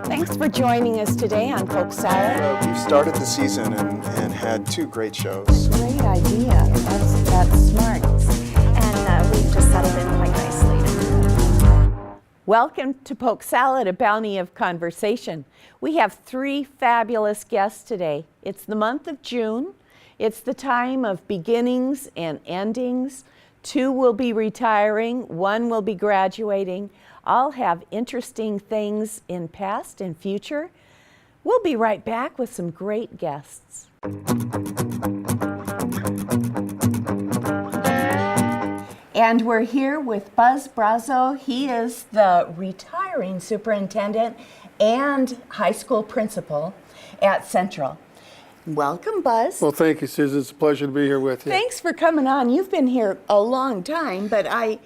Thanks for joining us today on Polk Salad. We've started the season and had two great shows. Great idea. That's smart. And we've just settled in quite nicely. Welcome to Polk Salad, a bounty of conversation. We have three fabulous guests today. It's the month of June. It's the time of beginnings and endings. Two will be retiring, one will be graduating. All have interesting things in past and future. We'll be right back with some great guests. And we're here with Buzz Brazeau. He is the retiring superintendent and high school principal at Central. Welcome, Buzz. Well, thank you, Susan. It's a pleasure to be here with you. Thanks for coming on. You've been here a long time, but I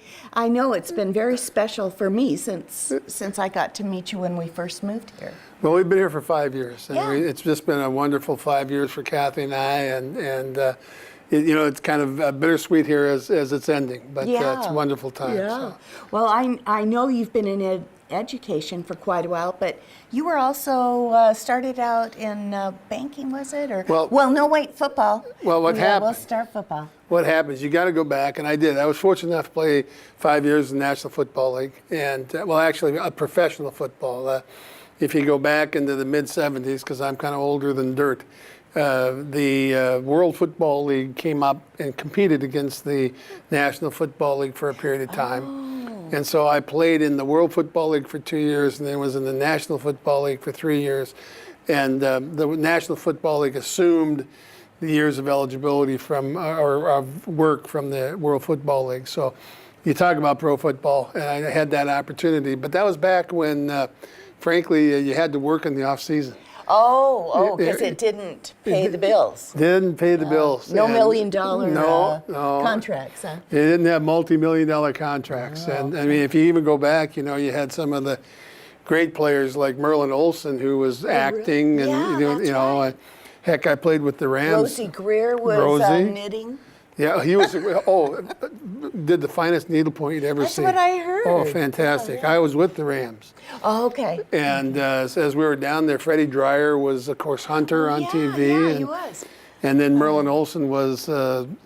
know it's been very special for me since I got to meet you when we first moved here. Well, we've been here for 5 years, and Yeah. it's just been a wonderful 5 years for Kathy and I, and it's kind of bittersweet here as it's ending, but it's a wonderful time. Yeah. So. Well, I know you've been in education for quite a while, but you were also started out in banking, was it? Or football. Well, what happened? We'll start football. What happens? You got to go back, and I did. I was fortunate enough to play 5 years in the National Football League, and actually, professional football. If you go back into the mid-'70s, because I'm kind of older than dirt, the World Football League came up and competed against the National Football League for a period of time. Oh. And so I played in the World Football League for 2 years, and then was in the National Football League for 3 years. And the National Football League assumed the years of eligibility or of work from the World Football League. So you talk about pro football, and I had that opportunity. But that was back when, frankly, you had to work in the off season. Oh, because it didn't pay the bills. Didn't pay the bills. No $1 million no. contracts, huh? They didn't have multi-million-dollar contracts. Oh, And I mean, if you even go back, you had some of the great players like Merlin Olsen, who was acting, and right. Heck, I played with the Rams. Rosie Greer was knitting. Yeah, he was. Did the finest needlepoint you'd ever seen. That's what I heard. Oh, fantastic! I was with the Rams. Oh, okay. And as we were down there, Freddie Dreyer was, of course, Hunter on TV. Yeah, he was. And then Merlin Olsen was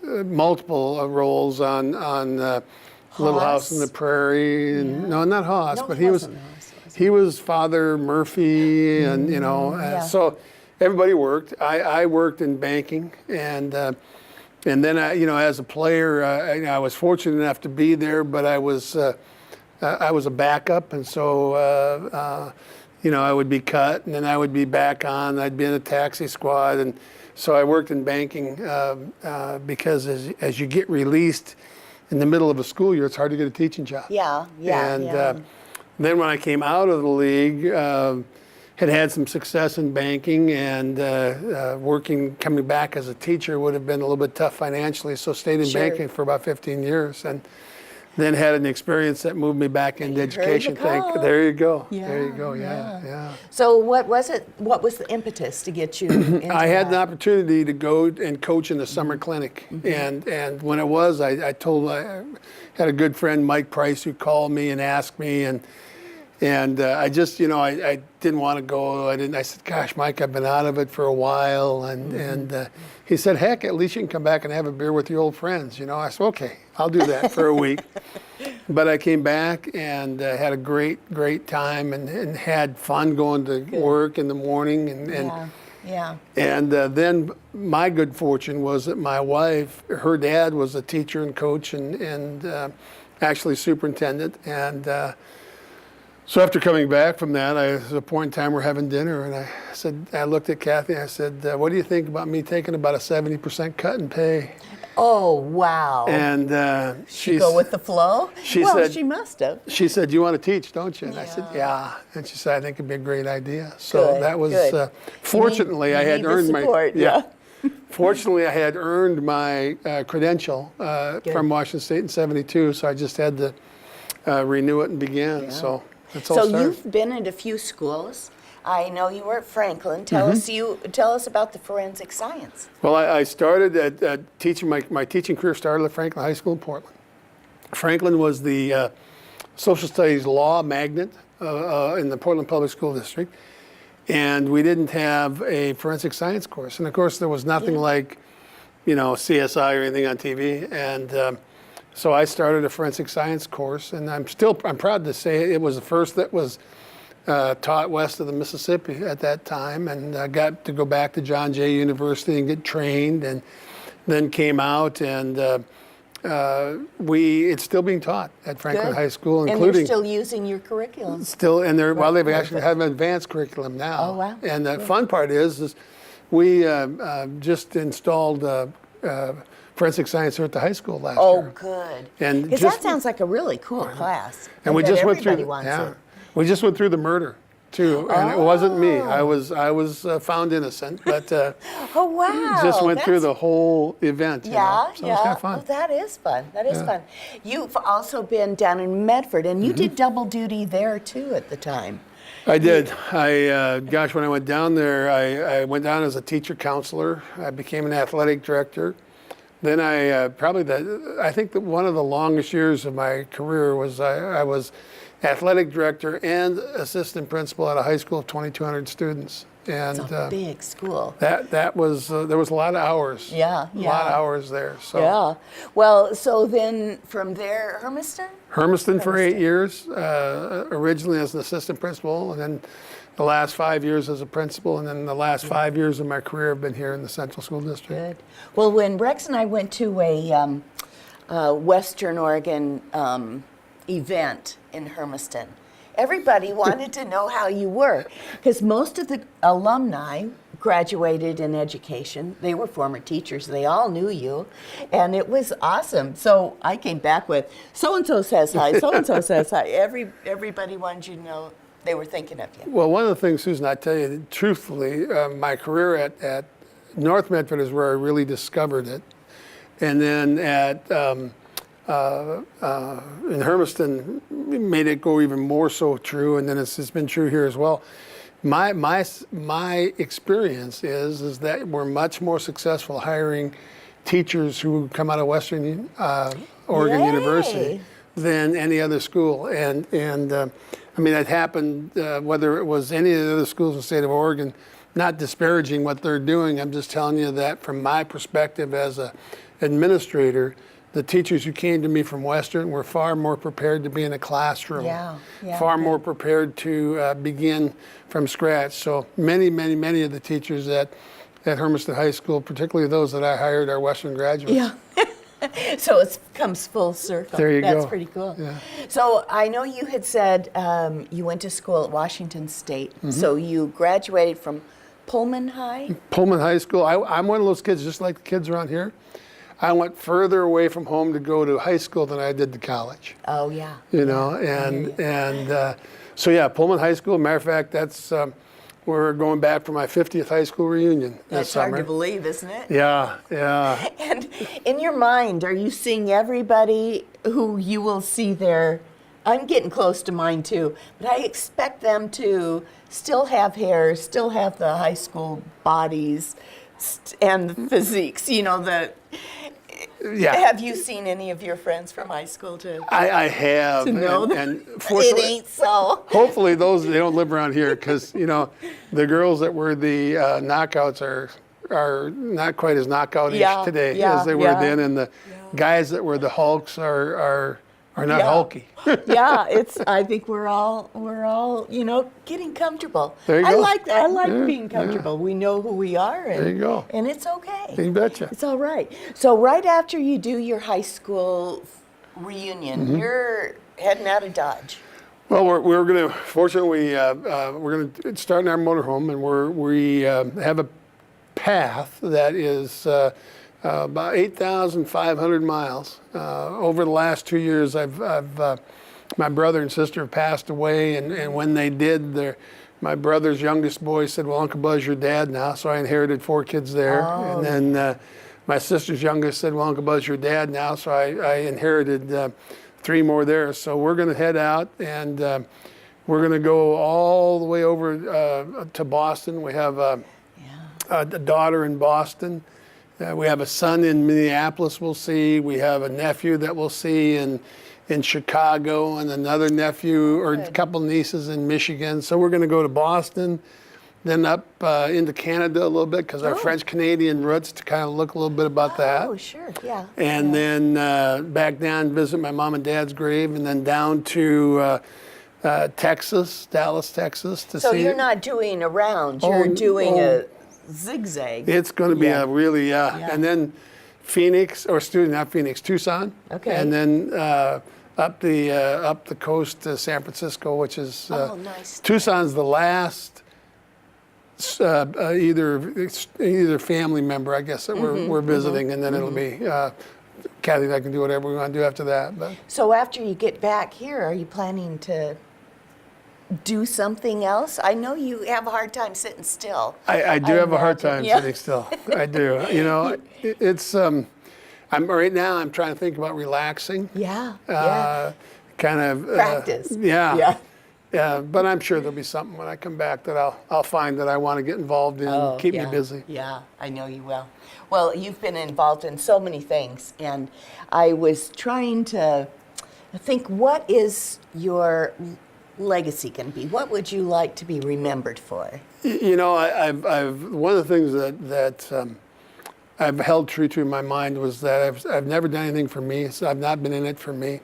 multiple roles on Little House on the Prairie. And, no, not Hoss, but he was Father Murphy, and so everybody worked. I worked in banking, and then as a player, I was fortunate enough to be there, but I was a backup, and so I would be cut, and then I would be back on. I'd be in a taxi squad, and so I worked in banking because as you get released in the middle of a school year, it's hard to get a teaching job. Yeah. And then when I came out of the league, had some success in banking, and coming back as a teacher would have been a little bit tough financially, so stayed in banking for about 15 years, and then had an experience that moved me back into education. There you go. Yeah, there you go. Yeah. So what was it? What was the impetus to get you into I had an opportunity to go and coach in the summer clinic, and when it was, I had a good friend, Mike Price, who called me and asked me, and I just, I didn't want to go. I said, gosh, Mike, I've been out of it for a while. And he said, heck, at least you can come back and have a beer with your old friends. I said, okay, I'll do that for a week. But I came back and had a great time and had fun going to work in the morning. And then my good fortune was that my wife, her dad was a teacher and coach and actually superintendent. And so after coming back from that, there was a point in time we're having dinner, and I looked at Kathy and I said, what do you think about me taking about a 70% cut in pay? Oh, wow. And she go with the flow? She said, she must have. She said, you want to teach, don't you? And I said, yeah. And she said, I think it'd be a great idea. So that was, fortunately, I had earned support, Fortunately, I had earned my credential from Washington State in '72, so I just had to renew it and begin. Yeah. So that's all started. You've been at a few schools. I know you were at Franklin. Tell us about the forensic science. Well, I started at teaching. My teaching career started at Franklin High School in Portland. Franklin was the social studies law magnet in the Portland Public School District, and we didn't have a forensic science course. And of course, there was nothing like, CSI or anything on TV. And so I started a forensic science course, and I'm proud to say it was the first that was taught west of the Mississippi at that time, and I got to go back to John Jay University and get trained, and then came out, and it's still being taught at Franklin Good. High School, And including they're still using your curriculum. still, and they're well, they've Right. actually have an advanced curriculum now. Oh, wow. And the fun part is we just installed forensic science here at the high school last Oh, year. good. And Because just- that sounds like a really cool class. And we I bet just went everybody through, wants yeah, it. we just went through the murder too, and it wasn't me. I Oh. was found innocent, but Oh, wow. just went through That's- the whole event. Yeah, So yeah. it's kind of fun. Oh, that is fun. That is Yeah. fun. You've also been down in Medford, and you Mm-hmm. did double duty there too at the time. I did. When I went down there, I went down as a teacher counselor. I became an athletic director. Then I think that one of the longest years of my career was I was athletic director and assistant principal at a high school of 2,200 students. And It's a big school. that was there was a lot of hours. Yeah, A lot of hours there. So Yeah. Well, so then from there, Hermiston? Hermiston for 8 years, originally as an assistant principal, and then the last 5 years as a principal, and then the last 5 years of my career have been here in the Central School District. Good. Well, when Rex and I went to a Western Oregon event in Hermiston, everybody wanted to know how you were, because most of the alumni graduated in education. They were former teachers. They all knew you, and it was awesome. So I came back with, so-and-so says hi, so-and-so says hi. Everybody wanted you to know they were thinking of you. Well, one of the things, Susan, I tell you, truthfully, my career at North Medford is where I really discovered it. And then in Hermiston, made it go even more so true, and then it's been true here as well. My experience is that we're much more successful hiring teachers who come out of Western Oregon Yay. University than any other school, and I mean that happened whether it was any of the other schools in the state of Oregon. Not disparaging what they're doing, I'm just telling you that from my perspective as a administrator, the teachers who came to me from Western were far more prepared to be in a classroom, Yeah, far more prepared to begin from scratch. So many of the teachers at Hermiston High School, particularly those that I hired, are Western graduates. Yeah. So it comes full circle. There you That's go. pretty cool. Yeah. So I know you had said you went to school at Washington State. Mm-hmm. So you graduated from Pullman High? Pullman High School, I'm one of those kids, just like the kids around here. I went further away from home to go to high school than I did to college. Oh, yeah. So yeah, Pullman High School. Matter of fact, that's we're going back for my 50th high school reunion this That's summer. hard to believe, isn't it? Yeah. And in your mind, are you seeing everybody who you will see there? I'm getting close to mine too, but I expect them to still have hair, still have the high school bodies and the physiques, Yeah. Have you seen any of your friends from high school too? I have. To know that and it fortunately, ain't so. hopefully they don't live around here because the girls that were the knockouts are not quite as knockout-ish Yeah, today yeah, as they were yeah. then, and the guys that were the Hulks are not Yeah. hulky. Yeah, I think we're all getting comfortable. There you I go. like that. I like being comfortable. We know who we are, and There you go. and it's okay. You betcha. It's all right. So right after you do your high school reunion, Mm-hmm. you're heading out of Dodge. Well, we're going to, fortunately, we're going to start in our motorhome, and we have a path that is about 8,500 miles. Over the last 2 years, my brother and sister have passed away, and when they did, my brother's youngest boy said, "Well, Uncle Buzz, your dad now," so I inherited 4 kids there. Oh. And then my sister's youngest said, "Well, Uncle Buzz, your dad now," so I inherited 3 more there. So we're going to head out, and we're going to go all the way over to Boston. We have a daughter in Boston. We have a son in Minneapolis we'll see. We have a nephew that we'll see. And in Chicago, and another nephew or a couple nieces in Michigan. So we're going to go to Boston, then up into Canada a little bit because our French-Canadian roots to kind of look a little bit about that. Oh, sure, yeah. And then back down, visit my mom and dad's grave, and then down to Texas, Dallas, Texas to see. So you're not doing a round, you're doing a zigzag. It's going to be a really, and then Phoenix, or not Phoenix, Tucson. Okay. And then up the coast to San Francisco, which is nice. Tucson's the last either family member, I guess, that we're visiting, and then it'll be Kathy and I can do whatever we want to do after that. But So after you get back here, are you planning to do something else? I know you have a hard time sitting still. I do have a hard imagine. time Yeah. sitting still. I do. You know, it's I'm right now. I'm trying to think about relaxing. Yeah. Kind of Practice. Yeah. But I'm sure there'll be something when I come back that I'll find that I want to get involved in and keep me busy. Yeah, I know you will. Well, you've been involved in so many things, and I was trying to think, what is your legacy going to be? What would you like to be remembered for? You know, I've one of the things that I've held true to in my mind was that I've never done anything for me, so I've not been in it for me.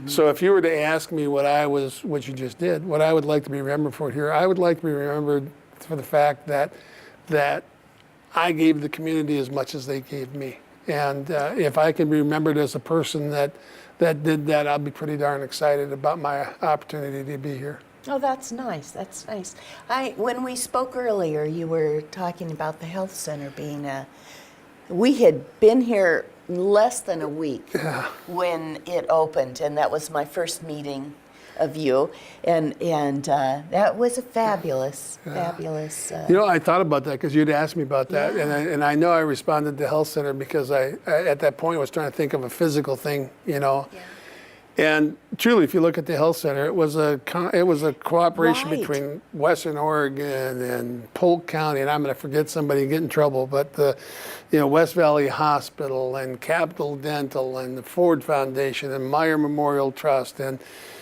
So if you were to ask me what you just did, what I would like to be remembered for here, I would like to be remembered for the fact that I gave the community as much as they gave me. And if I can be remembered as a person that did that, I'll be pretty darn excited about my opportunity to be here. Oh, that's nice. That's nice. When we spoke earlier, you were talking about the health center being we had been here less than a week when it opened, and that was my first meeting of you, and that was a fabulous. You know, I thought about that because you'd asked me about that, and I know I responded to health center because I at that point was trying to think of a physical thing, you know. Yeah. And truly, if you look at the health center, it was a cooperation between Western Oregon and Polk County, and I'm going to forget somebody and get in trouble, but the West Valley Hospital and Capital Dental and the Ford Foundation and Meyer Memorial Trust and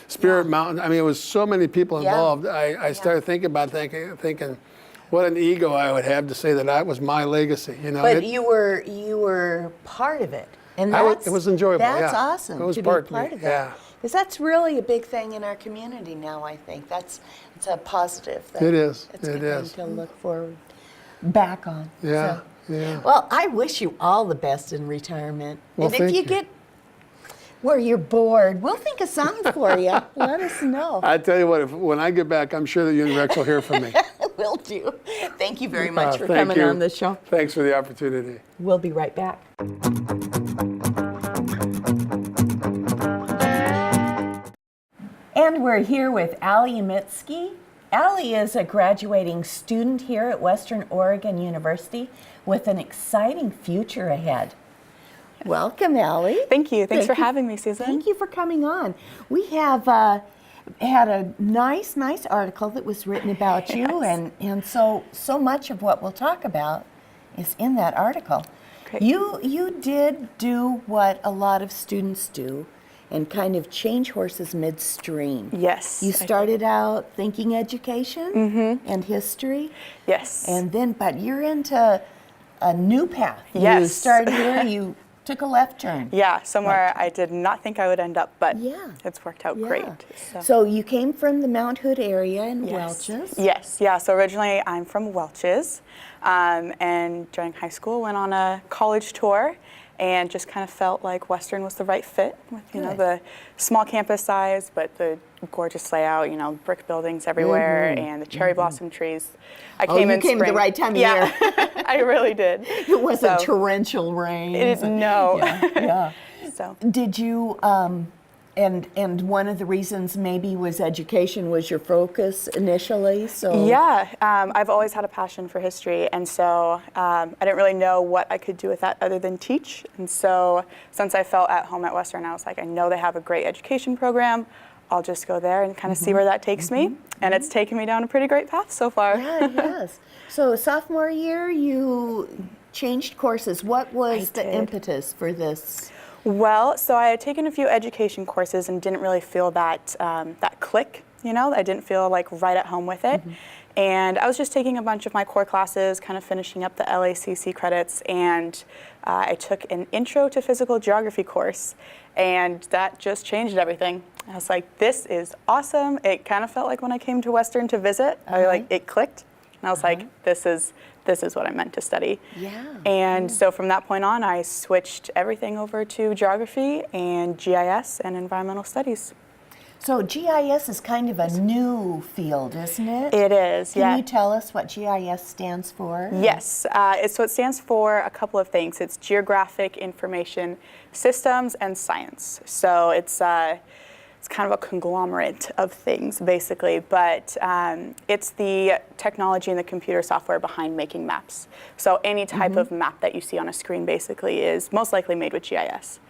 Spirit Mountain. I mean, it was so many people involved. I started thinking what an ego I would have to say that was my legacy. You know, but you were part of it. And it was enjoyable. That's awesome. It was to part be part of that. Yeah. Because that's really a big thing in our community now. I think it's a positive thing. It is. It's it is. to look forward back on. Yeah. So, yeah. Well, I wish you all the best in retirement. Well, and if you get where you're bored, we'll think of something for you. Let us know. I tell you what, when I get back, I'm sure that you and Rex will hear from me. Will do. Thank you very much for thank coming you. on the show. Thanks for the opportunity. We'll be right back. And we're here with Allie Yamnitzky. Allie is a graduating student here at Western Oregon University with an exciting future ahead. Welcome, Allie. Thank you. Thanks for having me, Susan. Thank you for coming on. We have had a nice article that was written about you, and so much of what we'll talk about is in that article. Great. You did do what a lot of students do and kind of change horses midstream. Yes. You started out thinking education and history. Yes. And then, but you're into a new path. Yes. You started here, you took a left turn. Yeah, somewhere I did not think I would end up, but it's worked out great. So you came from the Mount Hood area in Welches? Yes, yeah. So originally I'm from Welches, and during high school went on a college tour and just kind of felt like Western was the right fit with, you know, the small campus size, but the gorgeous layout, you know, brick buildings everywhere and the cherry blossom trees. I came in came at the right time of year. I really did. It wasn't torrential rain. No. Yeah. So did you, and one of the reasons maybe was education was your focus initially, so? Yeah, I've always had a passion for history, and so I didn't really know what I could do with that other than teach. And so since I felt at home at Western, I was like, I know they have a great education program. I'll just go there and kind of see where that takes me. And it's taken me down a pretty great path so far. Yeah, it has. So sophomore year, you changed courses. What was the impetus for this? Well, so I had taken a few education courses and didn't really feel that that click. I didn't feel like right at home with it. And I was just taking a bunch of my core classes, kind of finishing up the LACC credits, and I took an Intro to Physical Geography course, and that just changed everything. I was like, this is awesome. It kind of felt like when I came to Western to visit, it clicked, and I was like, this is what I meant to study. Yeah. And so from that point on, I switched everything over to geography and GIS and environmental studies. So GIS is kind of a new field, isn't it? It is, yeah. Can you tell us what GIS stands for? Yes, so it stands for a couple of things. It's Geographic Information Systems and Science. So it's kind of a conglomerate of things, basically, but it's the technology and the computer software behind making maps. So any type of map that you see on a screen, basically, is most likely made with GIS.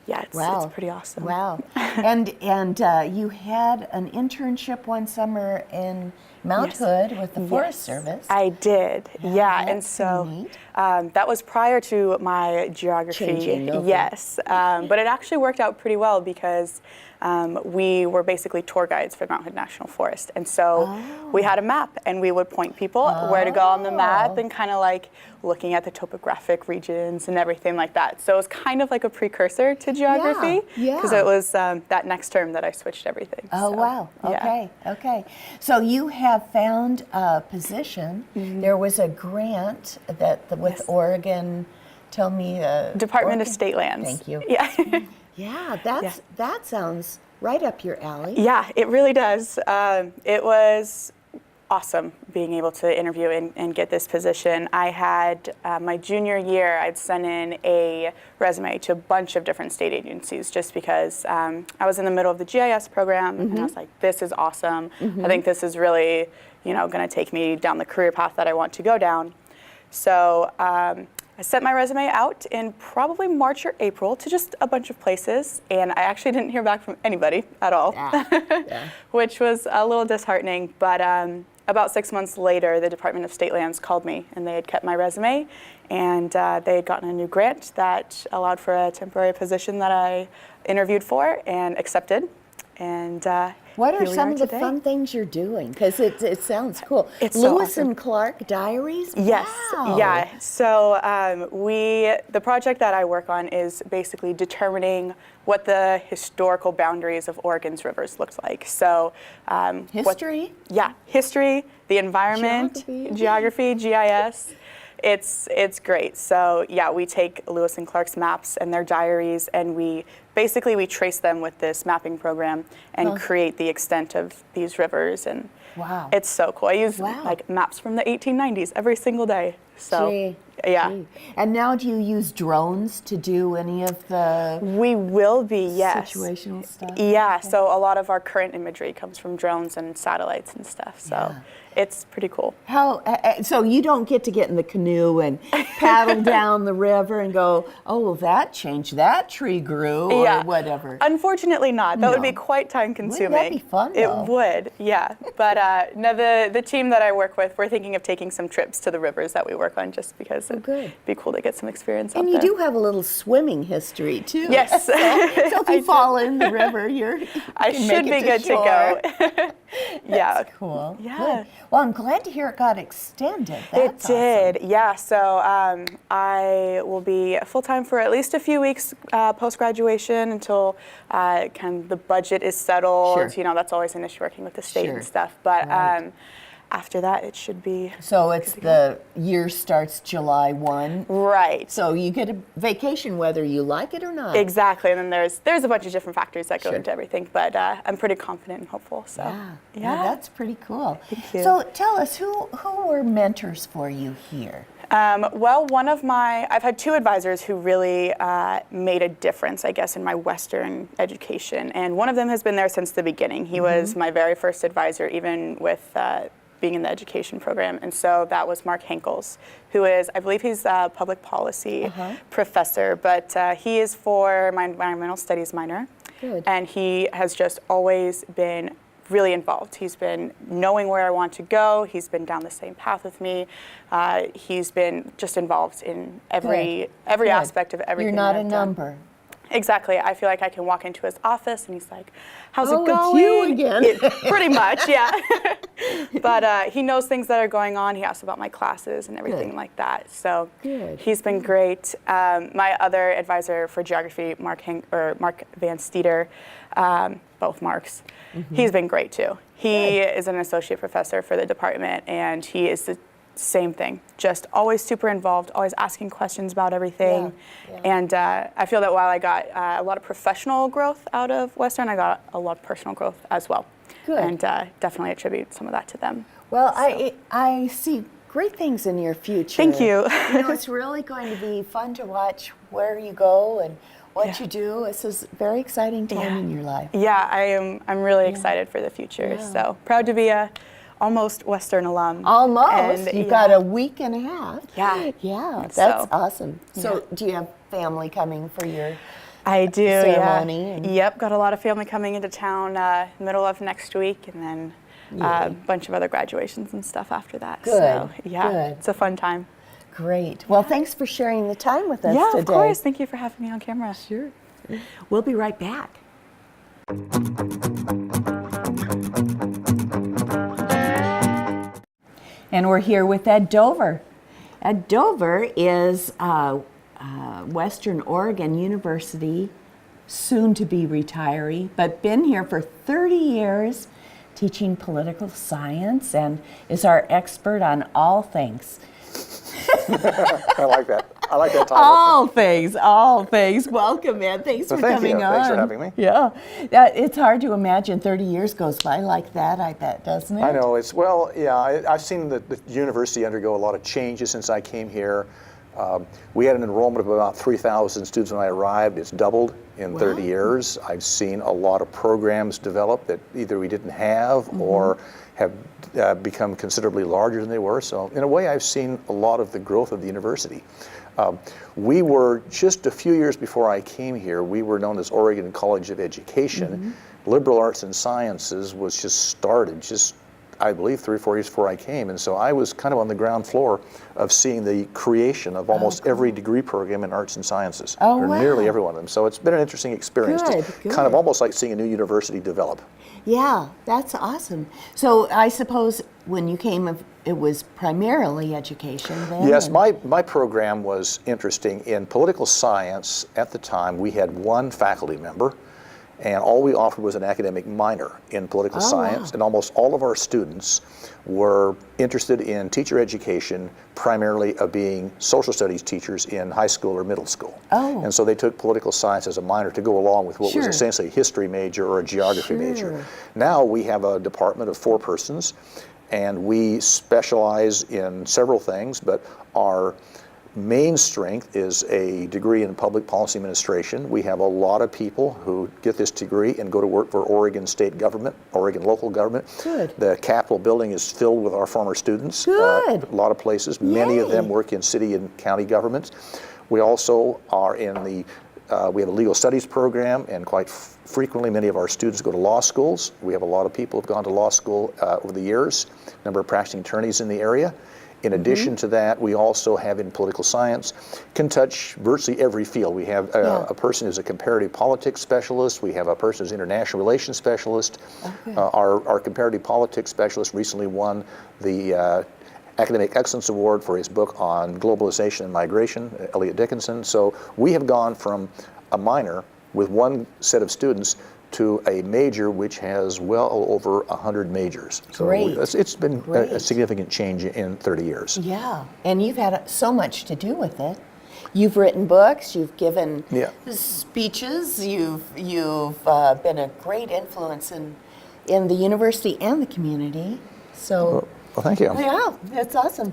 Yeah, it's pretty awesome. Wow. And you had an internship one summer in Mount Hood with the Forest Service. I did, yeah. And that's so neat. that was prior to my geography. Changing over. Yes, but it actually worked out pretty well because we were basically tour guides for Mount Hood National Forest. And so we had a map, and we would point people where to go on the map and kind of like looking at the topographic regions and everything like that. So it was kind of like a precursor to geography because it was that next term that I switched everything. Oh, so, wow. Okay, okay. So you have found a position. There was a grant that with Oregon, tell me. Department of Oregon? State Lands. Thank you. Yeah. Yeah, that sounds right up your alley. Yeah, it really does. It was awesome being able to interview and get this position. I had my junior year, I'd sent in a resume to a bunch of different state agencies just because I was in the middle of the GIS program and I was like, this is awesome. I think this is really, going to take me down the career path that I want to go down. So I sent my resume out in probably March or April to just a bunch of places, and I actually didn't hear back from anybody at all, which was a little disheartening. But about 6 months later, the Department of State Lands called me, and they had kept my resume, and they had gotten a new grant that allowed for a temporary position that I interviewed for and accepted. And what are here we some of the today. fun things you're doing? Because it sounds cool. It's so Lewis awesome. and Clark Diaries? Yes, Wow. yeah. So the project that I work on is basically determining what the historical boundaries of Oregon's rivers looked like. So History? history, the environment, geography, GIS. It's great. So yeah, we take Lewis and Clark's maps and their diaries, and we trace them with this mapping program and create the extent of these rivers. And it's so cool. I use like maps from the 1890s every single day. So Gee. yeah. Gee. And now do you use drones to do any of the We will be, yes. situational stuff? Yeah, Okay. so a lot of our current imagery comes from drones and satellites and stuff. So it's pretty cool. How? So you don't get to get in the canoe and paddle down the river and go, oh, well, that changed. That tree grew, or whatever. Unfortunately not. That would be No. quite time consuming. Wouldn't that be fun, though? It would, yeah. But no, the team that I work with, we're thinking of taking some trips to the rivers that we work on just because it'd be cool to get some experience out And you there. do have a little swimming history, too. Yes. So if you fall in the river, I should be good to go. Yeah. That's cool. Yeah. Good. Well, I'm glad to hear it got extended. That's It did, yeah. So I will be full-time for at least a few weeks post-graduation until kind of the budget is settled. Sure. That's always an issue working with the state Sure. and stuff. But Right. after that, it should be So it's the year starts July 1. right. So you get a vacation whether you like it or not. Exactly, and then there's a bunch of different factors that go Sure. into everything. But I'm pretty confident and hopeful. So Yeah, that's pretty cool. Thank you. So tell us, who were mentors for you here? Well, I've had two advisors who really made a difference, I guess, in my Western education. And one of them has been there since the beginning. He was my very first advisor, even with being in the education program. And so that was Mark Henkels, who is, I believe he's a public policy professor, but he is for my environmental studies minor. Good. And he has just always been really involved. He's been knowing where I want to go. He's been down the same path with me. He's been just involved in every aspect of everything. You're not that a I've done. number. Exactly. I feel like I can walk into his office and he's like, how's Oh, it going? it's you again. Pretty much, yeah. But he knows things that are going on. He asks about my classes and everything Good. like that. So Good. he's been great. My other advisor for geography, Mark Van Steeder, both Marks, he's been great too. He is an associate professor for the department, and he is the same thing, just always super involved, always asking questions about everything. Yeah. And I feel that while I got a lot of professional growth out of Western, I got a lot of personal growth as well. Good. And definitely attribute some of that to them. Well, I see great things in your future. Thank you. It's really going to be fun to watch where you go and what you do. This is a very exciting time in your life. Yeah, I'm really excited for the future. Yeah. So proud to be a almost Western alum. Almost. And, You've got a week and a half. Yeah. Yeah, that's So, awesome. So do you have family coming for your I do, ceremony? yeah. And- Yep, got a lot of family coming into town middle of next week, and then a bunch of other graduations and stuff after that. Good, So, yeah, good. it's a fun time. Great. Well, thanks for sharing the time with us Yeah, today. of course. Thank you for having me on camera. Sure. We'll be right back. And we're here with Ed Dover. Ed Dover is Western Oregon University, soon to be retiree, but been here for 30 years teaching political science and is our expert on all things. I like that. I like that title. All things, all things. Welcome, Ed. Thanks Well, for thank coming you. on. Thanks for having me. Yeah. It's hard to imagine 30 years goes by like that, I bet, doesn't it? I know. I've seen the university undergo a lot of changes since I came here. We had an enrollment of about 3,000 students when I arrived. It's doubled in 30 years. I've seen a lot of programs develop that either we didn't have or have become considerably larger than they were. So in a way, I've seen a lot of the growth of the university. We were, just a few years before I came here, we were known as Oregon College of Education. Liberal Arts and Sciences was just started, I believe 3 or 4 years before I came, and so I was kind of on the ground floor of seeing the creation of almost every degree program in arts and sciences, Oh, or wow. nearly every one of them. So it's been an interesting experience, Good, kind of good. almost like seeing a new university develop. Yeah, that's awesome. So I suppose when you came, it was primarily education then? Yes, and- my program was interesting. In political science at the time, we had one faculty member, and all we offered was an academic minor in political science, wow. and almost all of our students were interested in teacher education, primarily of being social studies teachers in high school or middle school. Oh. And so they took political science as a minor to go along with what was Sure. essentially a history major or a geography major. Sure. Now we have a department of 4 persons, and we specialize in several things, but our main strength is a degree in public policy administration. We have a lot of people who get this degree and go to work for Oregon state government, Oregon local government. Good. The Capitol building is filled with our former students. Good. A lot of places. Many of them Yay. work in city and county governments. We also are in we have a legal studies program, and quite frequently many of our students go to law schools. We have a lot of people who have gone to law school over the years, number of practicing attorneys in the area. In addition to that, we also have in political science, can touch virtually every field. We have a person who's a comparative politics specialist. We have a person who's an international relations specialist. Okay. Our comparative politics specialist recently won the Academic Excellence Award for his book on globalization and migration, Elliot Dickinson. So we have gone from a minor with one set of students to a major which has well over 100 majors. So Great. it's been a Great. significant change in 30 years. Yeah, and you've had so much to do with it. You've written books, you've given Yeah. speeches, you've been a great influence in the university and the community. So, Well, thank you. yeah, that's awesome.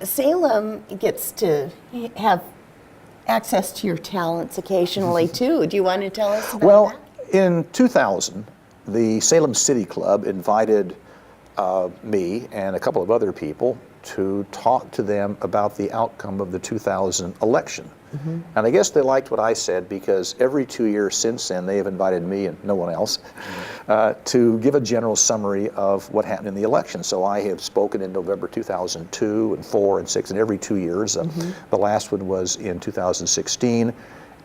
Salem gets to have access to your talents occasionally too. Do you want to tell us about Well, that? in 2000, the Salem City Club invited me and a couple of other people to talk to them about the outcome of the 2000 election. And I guess they liked what I said because every 2 years since then they have invited me and no one else to give a general summary of what happened in the election. So I have spoken in November 2002 and 4 and 6 and every 2 years. The last one was in 2016.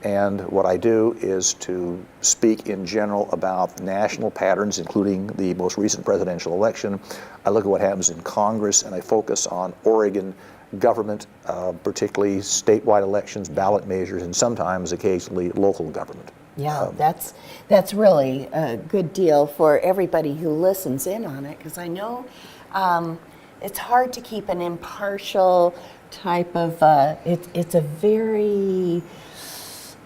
And what I do is to speak in general about national patterns, including the most recent presidential election. I look at what happens in Congress, and I focus on Oregon government, particularly statewide elections, ballot measures, and sometimes, occasionally, local government. Yeah, that's really a good deal for everybody who listens in on it, because I know it's hard to keep an impartial type of, it's a very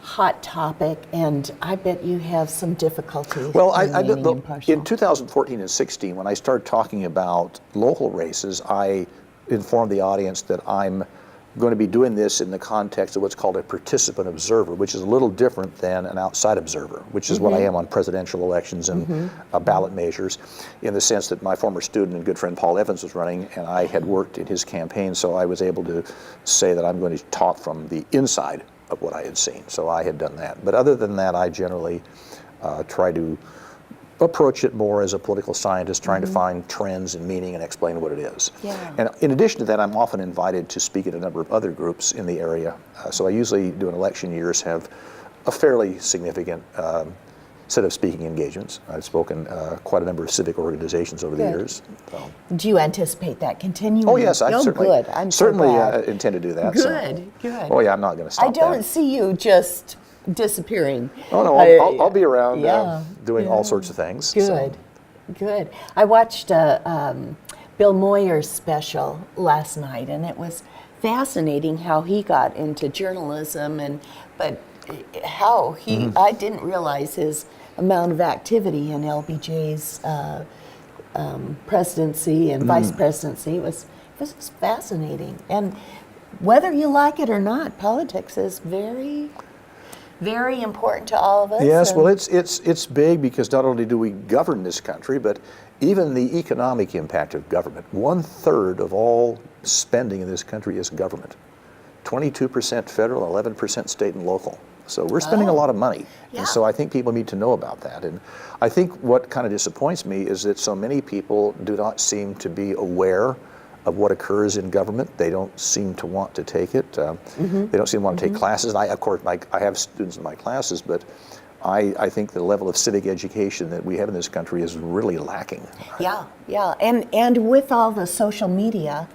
hot topic, and I bet you have some difficulty. Well, remaining impartial. in 2014 and 16, when I started talking about local races, I informed the audience that I'm going to be doing this in the context of what's called a participant observer, which is a little different than an outside observer, which is what I am on presidential elections and ballot measures, in the sense that my former student and good friend Paul Evans was running, and I had worked in his campaign, so I was able to say that I'm going to talk from the inside of what I had seen. So I had done that. But other than that, I generally try to approach it more as a political scientist, trying to find trends and meaning and explain what it is. Yeah. And in addition to that, I'm often invited to speak at a number of other groups in the area. So I usually, during election years, have a fairly significant set of speaking engagements. I've spoken quite a number of civic organizations over the Good. years. So. Do you anticipate that continuing? Oh yes, I Oh, certainly, good. I'm so certainly glad. Intend to do that. Good, So. good. Oh yeah, I'm not going to stop I don't that. see you just disappearing. Oh no, I'll be around doing all sorts of things. Good, So. good. I watched Bill Moyer's special last night, and it was fascinating how he got into journalism, but how he, I didn't realize his amount of activity in LBJ's presidency and vice presidency. It was fascinating. And whether you like it or not, politics is very, very important to all of us. Yes, and- well, it's big because not only do we govern this country, but even the economic impact of government. 1/3 of all spending in this country is government. 22% federal, 11% state and local. So we're spending a lot of money. Yeah. And so I think people need to know about that. And I think what kind of disappoints me is that so many people do not seem to be aware of what occurs in government. They don't seem to want to take it. They don't seem to want to take classes. And of course, I have students in my classes, but I think the level of civic education that we have in this country is really lacking. Yeah, yeah. And with all the social media,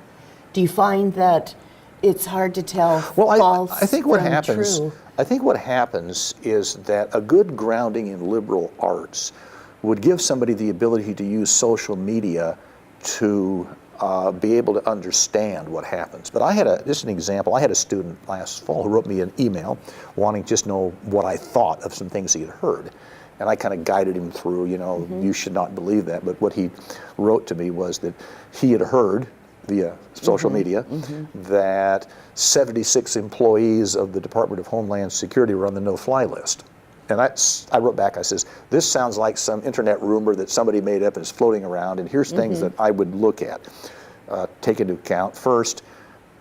do you find that it's hard to tell false I think what from happens. true? I think what happens is that a good grounding in liberal arts would give somebody the ability to use social media to be able to understand what happens. But just an example, I had a student last fall who wrote me an email wanting to just know what I thought of some things he had heard. And I kind of guided him through, you should not believe that. But what he wrote to me was that he had heard via social media that 76 employees of the Department of Homeland Security were on the no-fly list. And I wrote back, I says, this sounds like some internet rumor that somebody made up and is floating around, and here's things that I would look at. Take into account, first,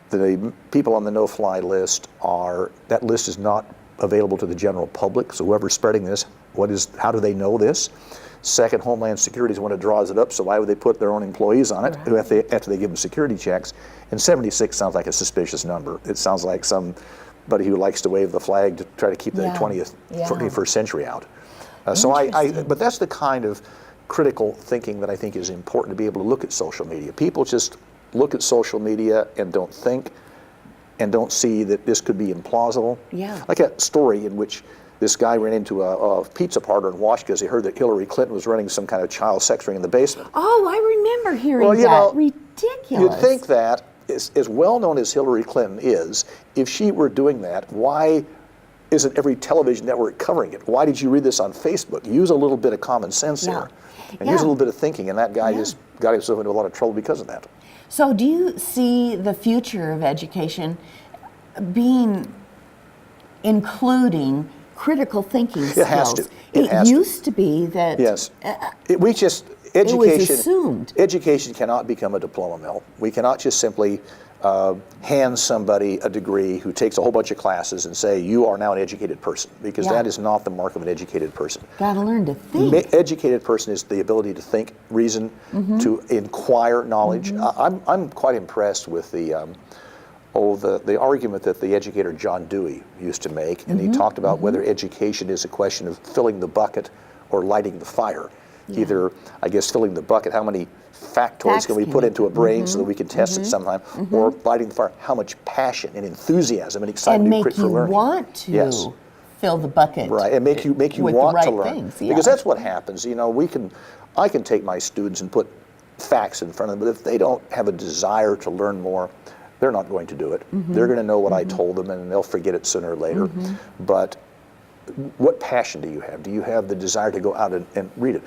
the people on the no-fly list that list is not available to the general public, so whoever's spreading this, how do they know this? Second, Homeland Security is the one that draws it up, so why would they put their own employees on it after they give them security checks? And 76 sounds like a suspicious number. It sounds like somebody who likes to wave the flag to try to keep the 21st century out. But that's the kind of critical thinking that I think is important to be able to look at social media. People just look at social media and don't think and don't see that this could be implausible. Yeah. Like a story in which this guy ran into a pizza parlor in Washington because he heard that Hillary Clinton was running some kind of child sex ring in the basement. Oh, I remember hearing Well, you that. know, Ridiculous. You'd think that, as well known as Hillary Clinton is, if she were doing that, why isn't every television network covering it? Why did you read this on Facebook? Use a little bit of common sense here. And use a little bit of thinking, and that guy just got himself into a lot of trouble because of that. So do you see the future of education including critical thinking skills? It has to. Used to be that. Yes. It was assumed. Education cannot become a diploma mill. We cannot just simply hand somebody a degree who takes a whole bunch of classes and say, you are now an educated person, because that is not the mark of an educated person. Got to learn to think. Educated person is the ability to think, reason, to inquire knowledge. I'm quite impressed with the argument that the educator John Dewey used to make, and he talked about whether education is a question of filling the bucket or lighting the fire. Either, I guess, filling the bucket, how many factoids can we put into a brain so that we can test it sometime, or lighting the fire, how much passion and enthusiasm and excitement and you create for learning. Want to fill the bucket. Right, and make you with want the right to learn. Things, because that's what happens. You know, I can take my students and put facts in front of them, but if they don't have a desire to learn more, they're not going to do it. They're going to know what I told them, and they'll forget it sooner or later. But what passion do you have? Do you have the desire to go out and read it?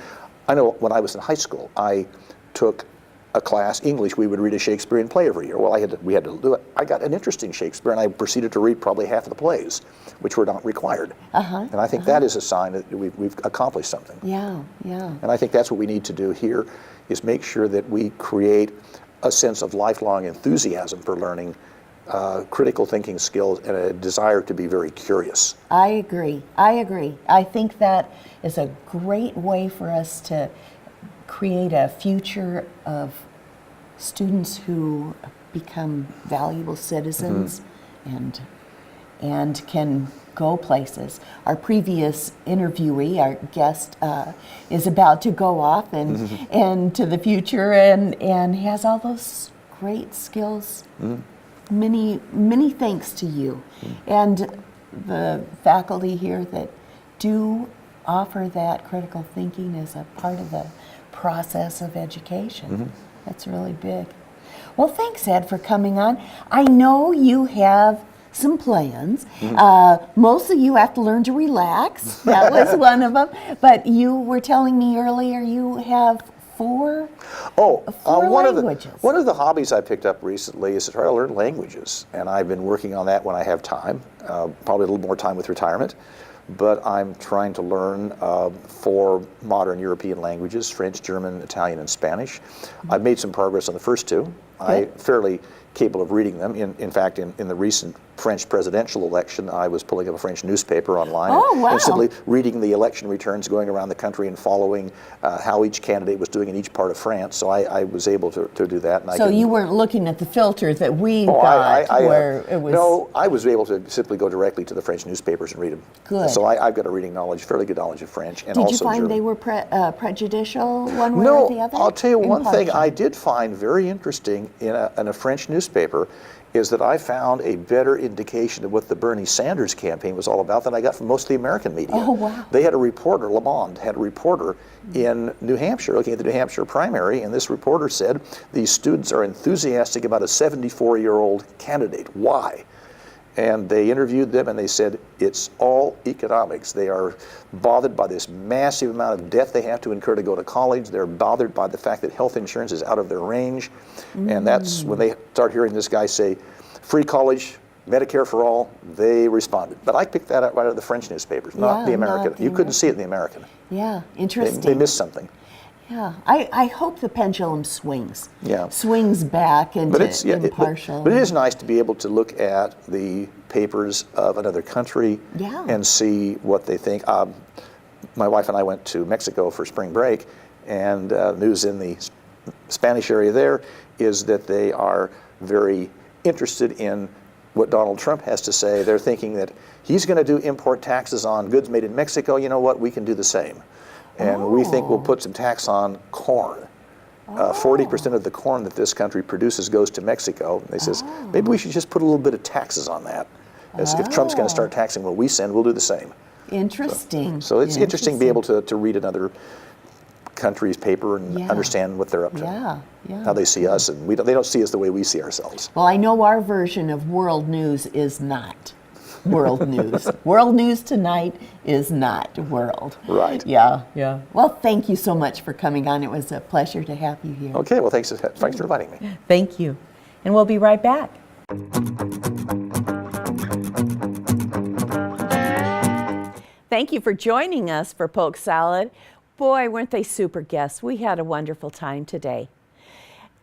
I know when I was in high school, I took a class, English, we would read a Shakespearean play every year. Well, we had to do it. I got an interest in Shakespeare, and I proceeded to read probably half of the plays, which were not required. And I think that is a sign that we've accomplished something. Yeah. And I think that's what we need to do here, is make sure that we create a sense of lifelong enthusiasm for learning, critical thinking skills, and a desire to be very curious. I agree. I think that is a great way for us to create a future of students who become valuable citizens and can go places. Our previous interviewee, our guest, is about to go off and to the future and has all those great skills. Many thanks to you and the faculty here that do offer that critical thinking as a part of the process of education. That's really big. Well, thanks, Ed, for coming on. I know you have some plans. Mostly you have to learn to relax. That was one of them. But you were telling me earlier you have four languages. One of the hobbies I picked up recently is to try to learn languages. And I've been working on that when I have time, probably a little more time with retirement. But I'm trying to learn 4 modern European languages, French, German, Italian, and Spanish. I've made some progress on the first 2. I'm fairly capable of reading them. In fact, in the recent French presidential election, I was pulling up a French newspaper online and simply reading the election returns, going around the country and following how each candidate was doing in each part of France. So I was able to do that. And you weren't looking at the filters that we got where it was... No, I was able to simply go directly to the French newspapers and read them. Good. So I've got a reading knowledge, fairly good knowledge of French. And Did also you find German. they were prejudicial one way or the other? No, I'll tell you one thing Impartial. I did find very interesting in a French newspaper is that I found a better indication of what the Bernie Sanders campaign was all about than I got from most of the American media. Oh, wow. They had a reporter, Le Monde had a reporter in New Hampshire, looking at the New Hampshire primary, and this reporter said, these students are enthusiastic about a 74-year-old candidate. Why? And they interviewed them and they said, it's all economics. They are bothered by this massive amount of debt they have to incur to go to college. They're bothered by the fact that health insurance is out of their range. And that's when they start hearing this guy say, free college, Medicare for all, they responded. But I picked that up right out of the French newspapers, not the American. You couldn't see it in the American. Yeah, interesting. They missed something. Yeah, I hope the pendulum swings. Yeah. Swings back into impartial. But it is nice to be able to look at the papers of another country and see what they think. My wife and I went to Mexico for spring break, and news in the Spanish area there is that they are very interested in what Donald Trump has to say. They're thinking that he's going to do import taxes on goods made in Mexico. You know what? We can do the same. And we think we'll put some tax on corn. 40% of the corn that this country produces goes to Mexico. They says, maybe we should just put a little bit of taxes on that. As if Trump's going to start taxing what we send, we'll do the same. Interesting. So it's interesting to be able to read another country's paper and understand what they're up to. How they see us, and they don't see us the way we see ourselves. Well, I know our version of world news is not world news. World news tonight is not world. Right. Yeah. Well, thank you so much for coming on. It was a pleasure to have you here. Okay, well, thanks for inviting me. Thank you. And we'll be right back. Thank you for joining us for Polk Salad. Boy, weren't they super guests. We had a wonderful time today.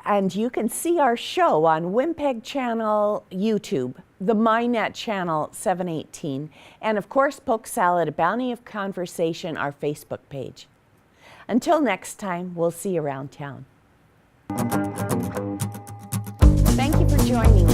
And you can see our show on Wimpeg Channel YouTube, the MyNet Channel 718, and of course, Polk Salad, A Bounty of Conversation, our Facebook page. Until next time, we'll see you around town. Thank you for joining